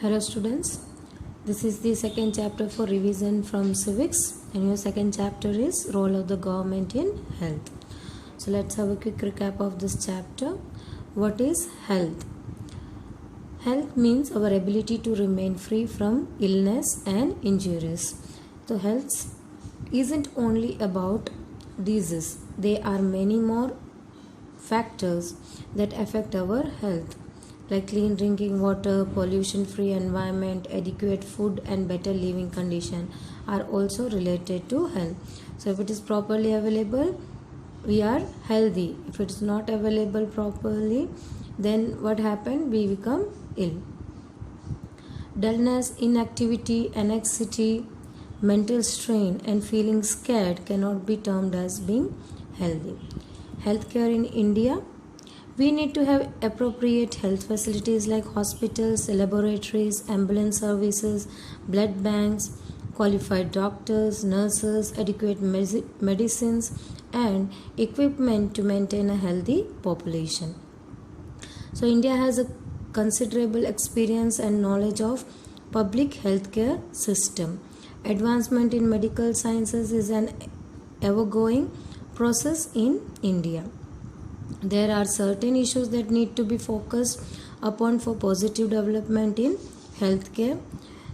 Hello students, this is the second chapter for revision from civics and your second chapter is role of the government in health. So let's have a quick recap of this chapter. What is health? Health means our ability to remain free from illness and injuries. So health isn't only about disease, there are many more factors that affect our health, like clean drinking water, pollution free environment, adequate food and better living condition are also related to health. So if it is properly available, we are healthy. If it is not available properly, then what happen? We become ill. Dullness, inactivity, anxiety, mental strain and feeling scared cannot be termed as being healthy. Healthcare in India, we need to have appropriate health facilities like hospitals, laboratories, ambulance services, blood banks, qualified doctors, nurses, adequate medicines, and equipment to maintain a healthy population. So, India has a considerable experience and knowledge of public healthcare system. Advancement in medical sciences is an ever-going process in India. There are certain issues that need to be focused upon for positive development in healthcare.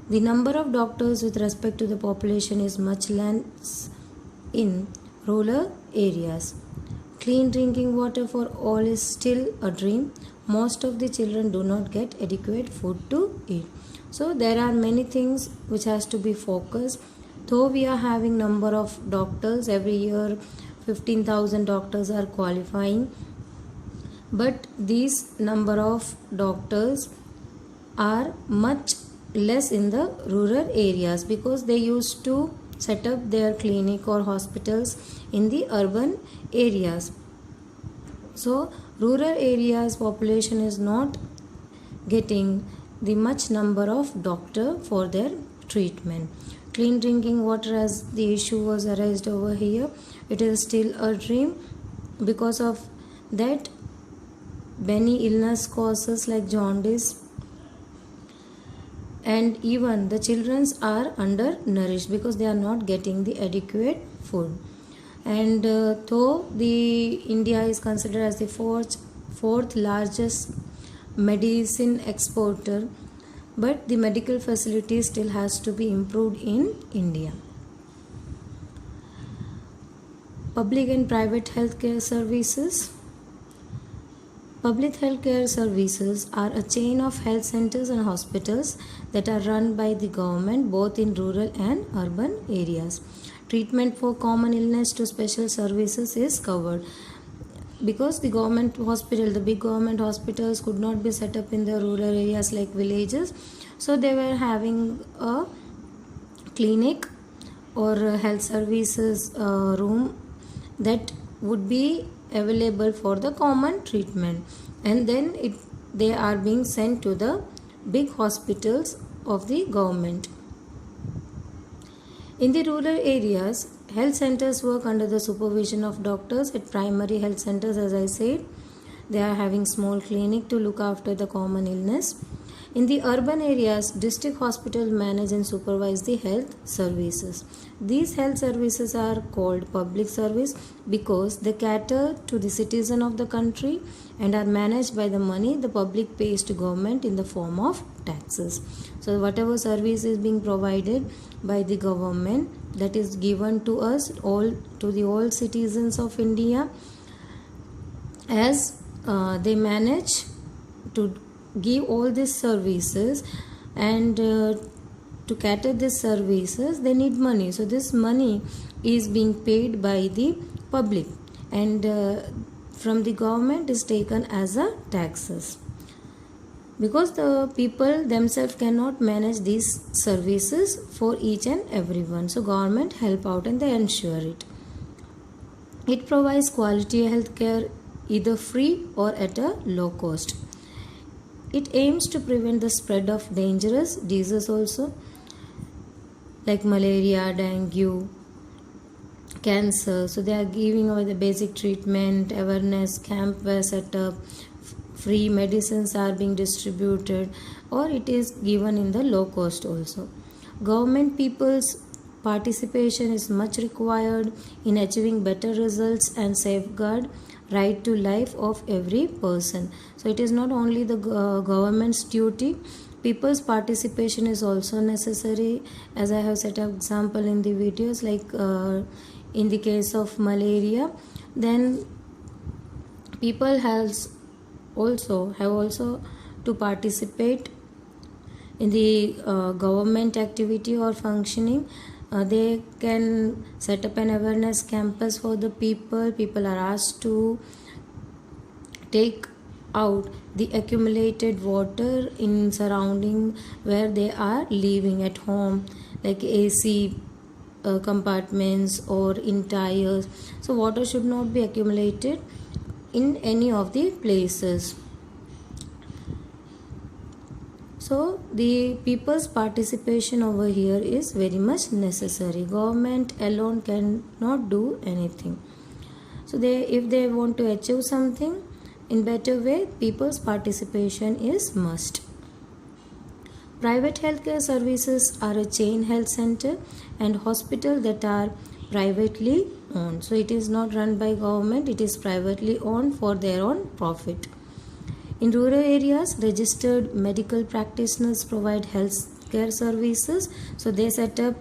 The number of doctors with respect to the population is much less in rural areas. Clean drinking water for all is still a dream. Most of the children do not get adequate food to eat. So there are many things which has to be focused. Though we are having number of doctors every year, 15,000 doctors are qualifying, but these number of doctors are much less in the rural areas because they used to set up their clinic or hospitals in the urban areas. So rural areas population is not getting the much number of doctor for their treatment. Clean drinking water, as the issue was raised over here, it is still a dream. Because of that, many illness causes like jaundice and even the children are undernourished because they are not getting the adequate food. And though the India is considered as the fourth largest medicine exporter, but the medical facilities still has to be improved in India. Public and private healthcare services. Public healthcare services are a chain of health centers and hospitals that are run by the government both in rural and urban areas. Treatment for common illness to special services is covered. Because the government hospital, the big government hospitals could not be set up in the rural areas like villages, so they were having a clinic or a health services room that would be available for the common treatment, and then they are being sent to the big hospitals of the government. In the rural areas, health centers work under the supervision of doctors at primary health centers. As I said, they are having small clinic to look after the common illness. In the urban areas, district hospitals manage and supervise the health services. These health services are called public service because they cater to the citizen of the country and are managed by the money the public pays to government in the form of taxes. So whatever service is being provided by the government, that is given to us all, to the all citizens of India, as they manage to give all these services, and to cater these services they need money. So this money is being paid by the public and from the government is taken as a taxes, because the people themselves cannot manage these services for each and everyone. So government help out and they ensure it. It provides quality health care either free or at a low cost. It aims to prevent the spread of dangerous diseases also, like malaria, dengue, cancer. So they are giving away the basic treatment, awareness camp were set up, free medicines are being distributed, or it is given in the low cost also. Government people's participation is much required in achieving better results and safeguard right to life of every person. So it is not only the government's duty, people's participation is also necessary, as I have set up example in the videos, like in the case of malaria, then people have also to participate in the government activity or functioning. They can set up an awareness campus for the people are asked to take out the accumulated water in surrounding where they are living at home, like AC compartments or in tires. So water should not be accumulated in any of the places. So the people's participation over here is very much necessary. Government alone cannot do anything. So if they want to achieve something in better way, people's participation is must. Private healthcare services are a chain health center and hospital that are privately owned. So it is not run by government, it is privately owned for their own profit. In rural areas, registered medical practitioners provide health care services. So they set up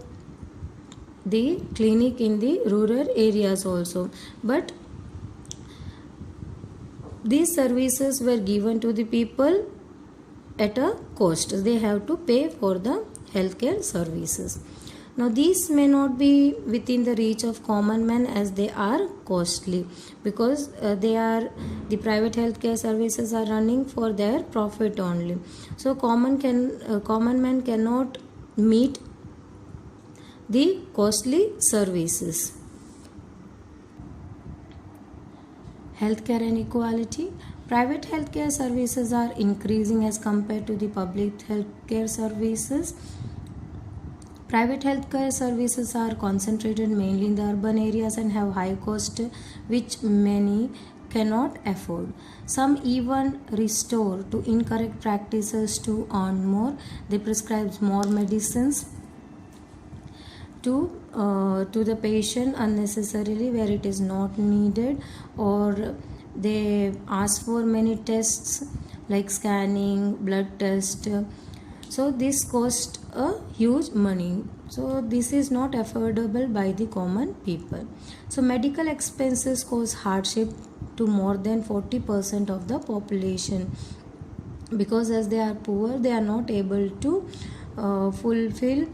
the clinic in the rural areas also. But these services were given to the people at a cost. They have to pay for the healthcare services. Now these may not be within the reach of common man, as they are costly, because the private healthcare services are running for their profit only. So common man cannot meet the costly services. Healthcare inequality. Private healthcare services are increasing as compared to the public healthcare services. Private healthcare services are concentrated mainly in the urban areas and have high cost, which many cannot afford. Some even resort to incorrect practices to earn more. They prescribe more medicines to the patient unnecessarily where it is not needed, or they ask for many tests like scanning, blood test. So this cost a huge money. So this is not affordable by the common people. So medical expenses cause hardship to more than 40% of the population, because as they are poor, they are not able to fulfill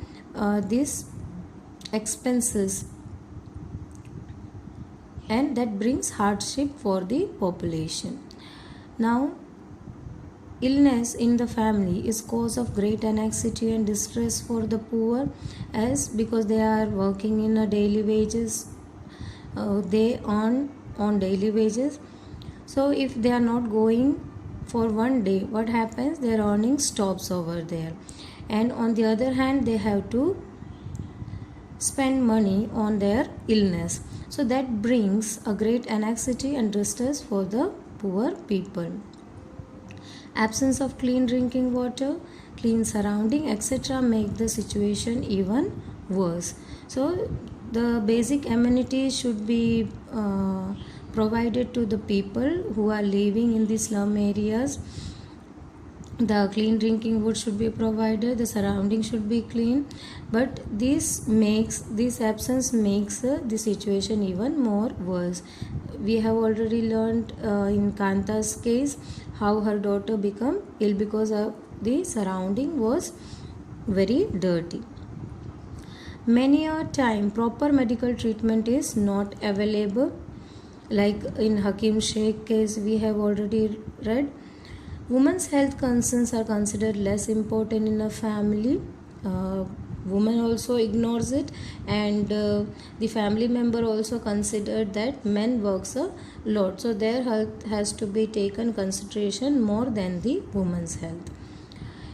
these expenses, and that brings hardship for the population. Now, illness in the family is cause of great anxiety and distress for the poor, as because they are working in a daily wages, they earn on daily wages. So if they are not going for one day, what happens? Their earning stops over there, and on the other hand, they have to spend money on their illness. So that brings a great anxiety and distress for the poor people. Absence of clean drinking water, clean surrounding, etc. make the situation even worse. So the basic amenities should be provided to the people who are living in the slum areas. The clean drinking water should be provided, the surrounding should be clean, but this absence makes the situation even more worse. We have already learned in Kanta's case how her daughter became ill because of the surrounding was very dirty. Many a time proper medical treatment is not available, like in Hakim Sheikh case we have already read. Women's health concerns are considered less important in a family. Woman also ignores it, and the family member also considered that men works a lot, so their health has to be taken consideration more than the woman's health.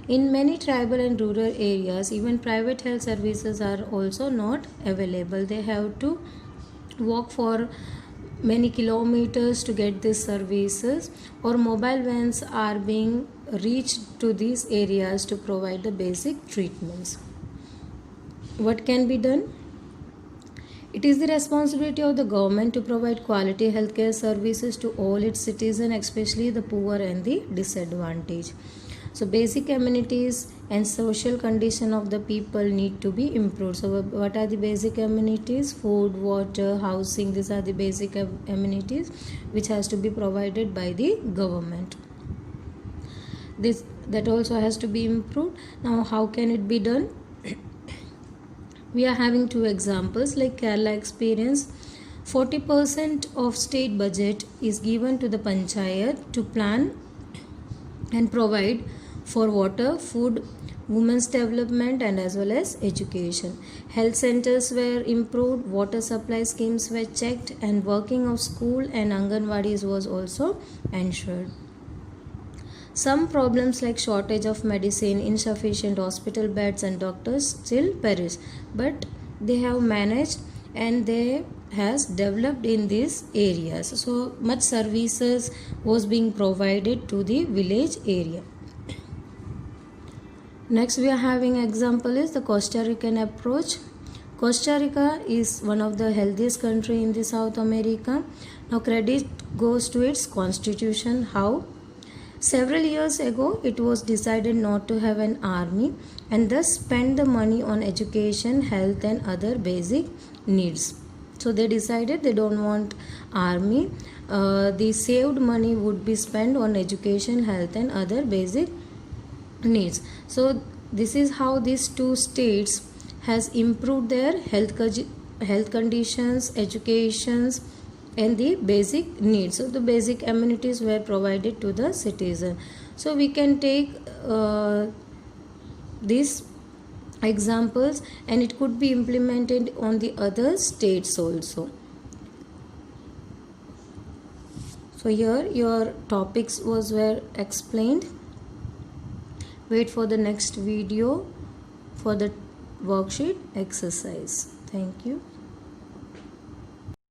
In many tribal and rural areas, even private health services are also not available. They have to walk for many kilometers to get these services, or mobile vans are being reached to these areas to provide the basic treatments. What can be done? It is the responsibility of the government to provide quality healthcare services to all its citizens, especially the poor and the disadvantaged. So basic amenities and social condition of the people need to be improved. So what are the basic amenities? Food, water, housing, these are the basic amenities which has to be provided by the government. That also has to be improved. Now how can it be done? We are having two examples like Kerala experience. 40% of state budget is given to the panchayat to plan and provide for water, food, women's development and as well as education. Health centers were improved, water supply schemes were checked, and working of school and Anganwadis was also ensured. Some problems like shortage of medicine, insufficient hospital beds and doctors still perish, but they have managed and they has developed in these areas. So much services was being provided to the village area. Next we are having example is the Costa Rican approach. Costa Rica is one of the healthiest country in the South America. Now credit goes to its constitution. How? Several years ago, it was decided not to have an army and thus spend the money on education, health and other basic needs. So they decided they don't want army. The saved money would be spent on education, health and other basic needs. So this is how these two states has improved their health conditions, educations and the basic needs. So the basic amenities were provided to the citizen. So we can take these examples and it could be implemented on the other states also. So here your topics were explained. Wait for the next video for the worksheet exercise. Thank you.